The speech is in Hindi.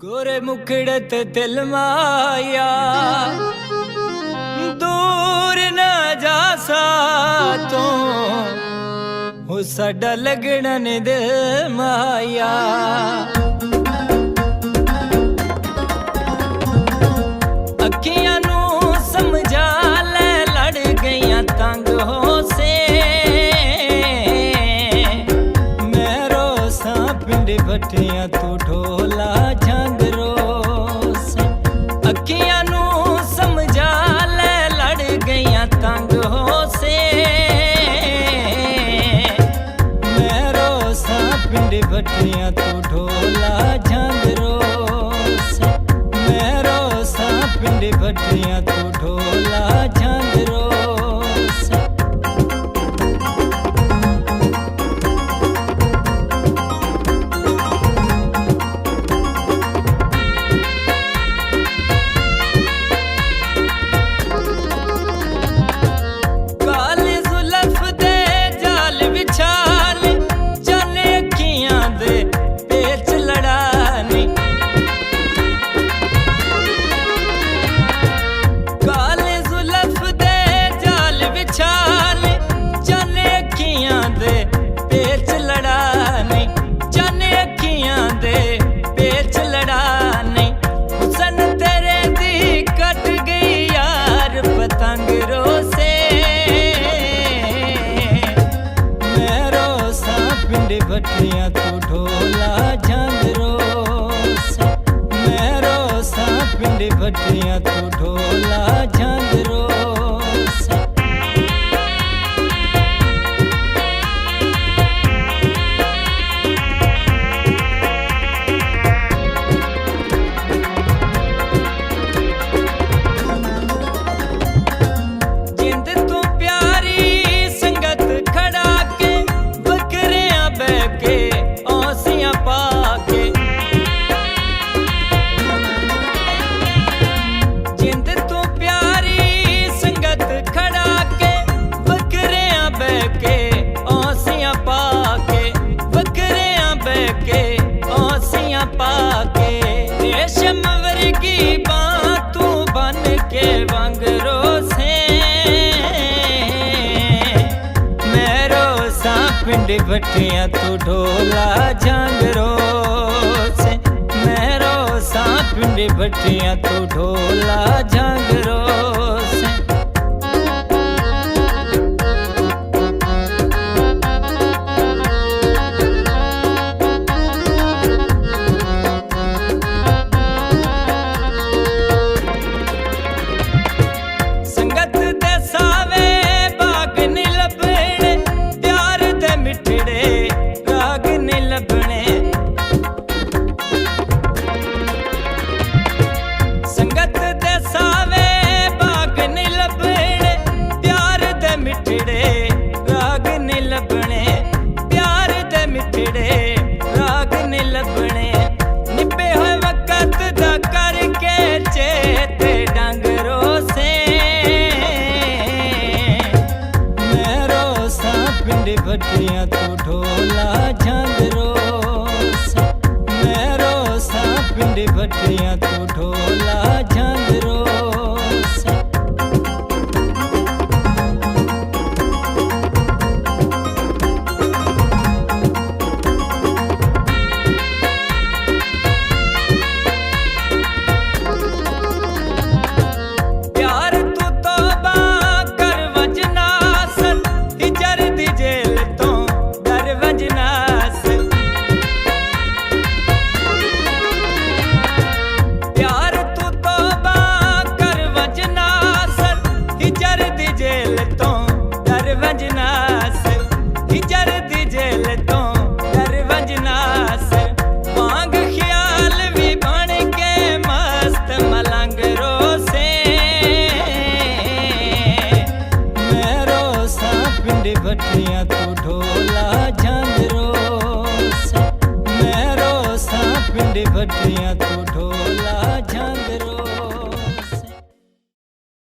गोरे मुखड़े ते दिल माया दूर न जा सातो हो साडा लगना ने दिल माया। अखियां नू समझा ले लड़ गईयां तंग हो से मैं रोसा पिंड भटियां तू ढोला झांगरो से। अखियां नू समझा ले लड़ गईयां तंग हो से मैं रोसा पिंड भटियां तू ढोला झांगरो से। मैं रोसा पिंड भटियां तू ढोला झांगरो से। काले जुल्फ दे जाल विछाल जाने अखियां दे पेच लड़ानी। काले जुल्फ दे जाल विछाल जाने अखियां दे पेच लड़ानी। जाने अखियां दे पेच लड़ानी। हुसन तेरे दी कट गई यार पतंग रोसे मैं रोसा पिंड भटियां तू ढोला झांगरो से। मैं रोसा पिंड भटियां तू ढोला झांगरो से। जिंद तू प्यारी संगत खड़ा के बकरियां बह के औसियां पाके। जिंद तू प्यारी संगत खड़ा के बकरियां बह के औसियां पाके। बकरियां बह के औसियां पाके। रेशम वर्गी बां तू बन के वांगरो से मैं रोसा पिंड भटियां तू ढोला झांगरो से। मैं रोसा पिंड भटियां तू ढोला झांगरो से। संगत दे सावे बाग नी लभणे प्यार दे मिठड़े राग नी लभणे। संगत दे सावे बाग नी लभणे प्यार दे मिठड़े राग नी लभणे। प्यार दे मिठड़े राग नी लभणे। निभे होए वक्त दा करके चेते डांगरो से मैं रोसा पिंड भटियां तू ढोला झांगरो से। मैं रोसा पिंड भटियां तू ढोला झांगरो से। प्यार तू तौबा कर वजनास हिजर दी जेल तो डर वजनास। प्यार तू तौबा कर वजनास हिजर दी जेल तो डर वजनास। हिजर दी जेल तो डर वजनास। वांग ख्याल भी बन के मस्त मलंग रोसे मैं रोसा पिंड भटियां तू ढोला झांगरो से। मैं रोसा पिंड भटियां तू ढोला